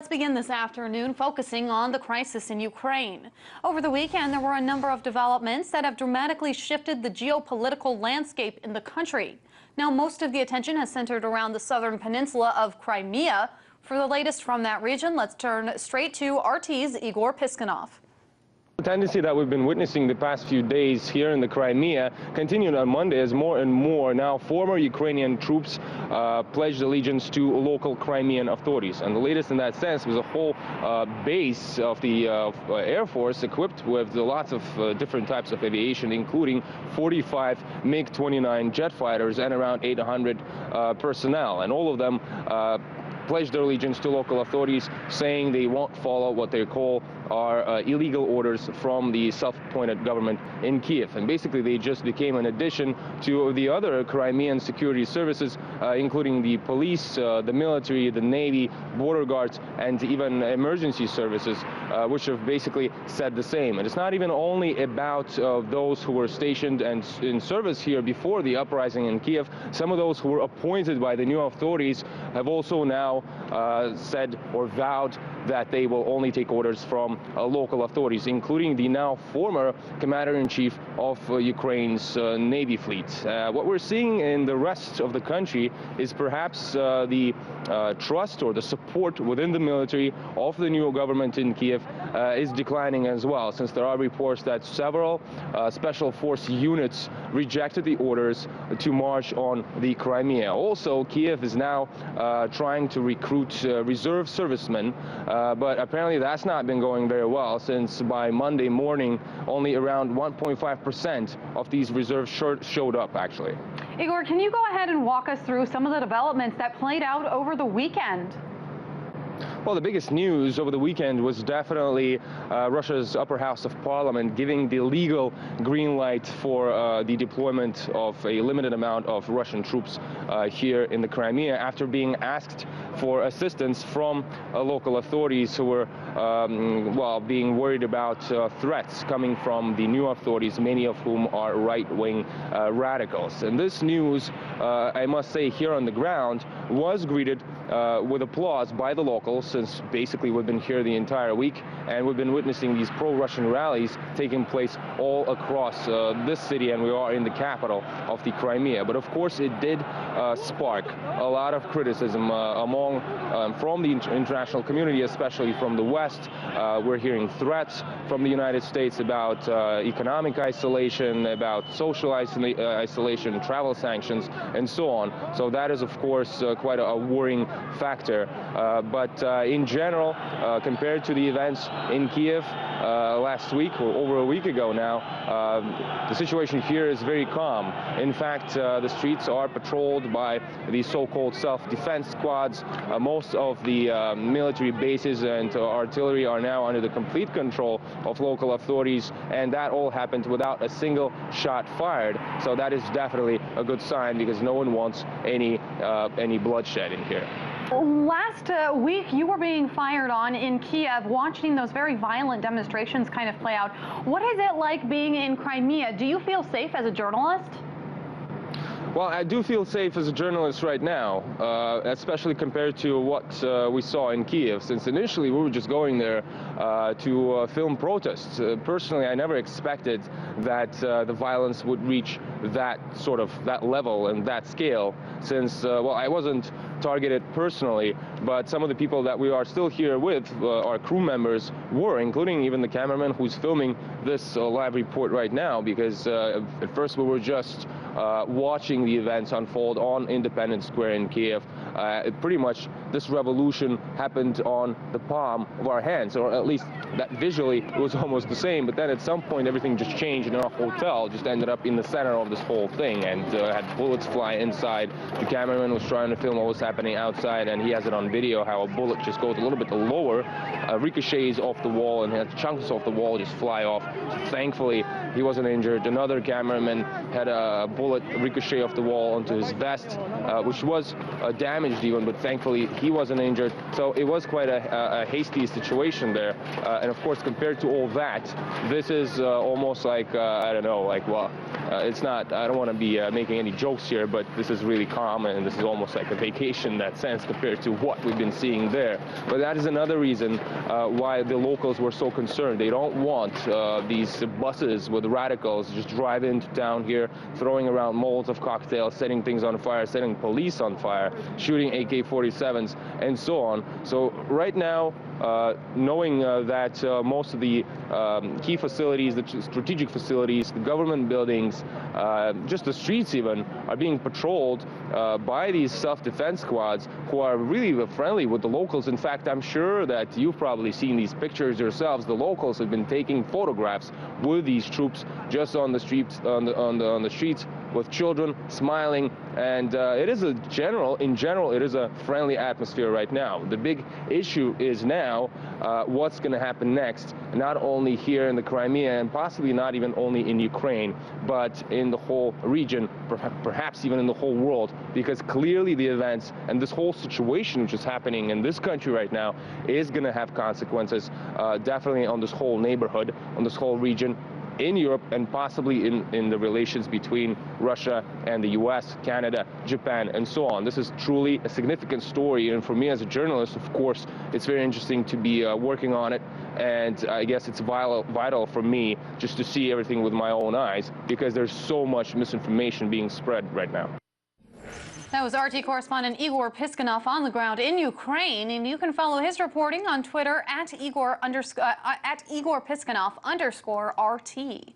Let's begin this afternoon focusing on the crisis in Ukraine. Over the weekend, there were a number of developments that have dramatically shifted the geopolitical landscape in the country. Now, most of the attention has centered around the southern peninsula of Crimea. For the latest from that region, let's turn straight to RT's Igor Piskunov. The tendency that we've been witnessing the past few days here in the Crimea continued on Monday as more and more now former Ukrainian troops pledged allegiance to local Crimean authorities. And the latest in that sense was a whole base of the Air Force equipped with lots of different types of aviation, including 45 MiG-29 jet fighters and around 800 personnel. And all of them pledged their allegiance to local authorities, saying they won't follow what they call are illegal orders from the self-appointed government in Kiev. And basically they just became an addition to the other Crimean security services, including the police, the military, the Navy, border guards, and even emergency services, which have basically said the same. And it's not even only about those who were stationed and in service here before the uprising in Kiev. Some of those who were appointed by the new authorities have also now said or vowed that they will only take orders from local authorities, including the now former commander-in-chief of Ukraine's Navy fleet. What we're seeing in the rest of the country is perhaps the trust or the support within the military of the new government in Kiev is declining as well, since there are reports that several special force units rejected the orders to march on the Crimea. Also, Kiev is now trying to recruit reserve servicemen, but apparently that's not been going very well, since by Monday morning only around 1.5% of these reserves showed up actually. Igor, can you go ahead and walk us through some of the developments that played out over the weekend? Well, the biggest news over the weekend was definitely Russia's upper house of parliament giving the legal green light for the deployment of a limited amount of Russian troops here in the Crimea, after being asked for assistance from local authorities who were, well, being worried about threats coming from the new authorities, many of whom are right-wing radicals. And this news, I must say, here on the ground was greeted with applause by the locals, since basically we've been here the entire week and we've been witnessing these pro-Russian rallies taking place all across this city, and we are in the capital of the Crimea. But of course it did spark a lot of criticism from the international community, especially from the West. We're hearing threats from the United States about economic isolation, about social isolation, travel sanctions, and so on. So that is, of course, quite a worrying factor. But in general, compared to the events in Kiev last week, or over a week ago now, the situation here is very calm. In fact, the streets are patrolled by the so-called self-defense squads. Most of the military bases and artillery are now under the complete control of local authorities, and that all happened without a single shot fired. So that is definitely a good sign, because no one wants any bloodshed in here. Last week, you were being fired on in Kiev, watching those very violent demonstrations kind of play out. What is it like being in Crimea? Do you feel safe as a journalist? Well, I do feel safe as a journalist right now, especially compared to what we saw in Kiev, since initially we were just going there to film protests. Personally, I never expected that the violence would reach that level and that scale, since, well, I wasn't targeted personally, but some of the people that we are still here with, our crew members, were, including even the cameraman who's filming this live report right now, because at first we were just watching the events unfold on Independence Square in Kiev. Pretty much this revolution happened on the palm of our hands, or at least that visually it was almost the same. But then at some point everything just changed, and our hotel just ended up in the center of this whole thing, and had bullets fly inside. The cameraman was trying to film what was happening outside, and he has it on video how a bullet just goes a little bit lower, ricochets off the wall, and chunks of the wall just fly off. Thankfully, he wasn't injured. Another cameraman had a bullet ricochet off the wall onto his vest, which was damaged even, but thankfully he wasn't injured. So it was quite a hasty situation there. And of course, compared to all that, this is almost like, I don't know, like, well, it's not, I don't want to be making any jokes here, but this is really calm, and this is almost like a vacation in that sense compared to what we've been seeing there. But that is another reason why the locals were so concerned. They don't want these buses with radicals just drive into town here, throwing around Molotov cocktails, setting things on fire, setting police on fire, shooting AK-47s, and so on. So right now, knowing that most of the key facilities, the strategic facilities, the government buildings, just the streets even, are being patrolled by these self-defense squads who are really friendly with the locals. In fact, I'm sure that you've probably seen these pictures yourselves. The locals have been taking photographs with these troops just on the streets, on the streets, with children smiling, and in general, it is a friendly atmosphere right now. The big issue is now what's going to happen next, not only here in the Crimea and possibly not even only in Ukraine, but in the whole region, perhaps even in the whole world, because clearly the events and this whole situation which is happening in this country right now is going to have consequences definitely on this whole neighborhood, on this whole region, in Europe, and possibly in the relations between Russia and the US, Canada, Japan, and so on. This is truly a significant story, and for me as a journalist, of course, it's very interesting to be working on it, and I guess it's vital for me just to see everything with my own eyes, because there's so much misinformation being spread right now. That was RT correspondent Igor Piskunov on the ground in Ukraine, and you can follow his reporting on Twitter at Igor Piskunov_RT.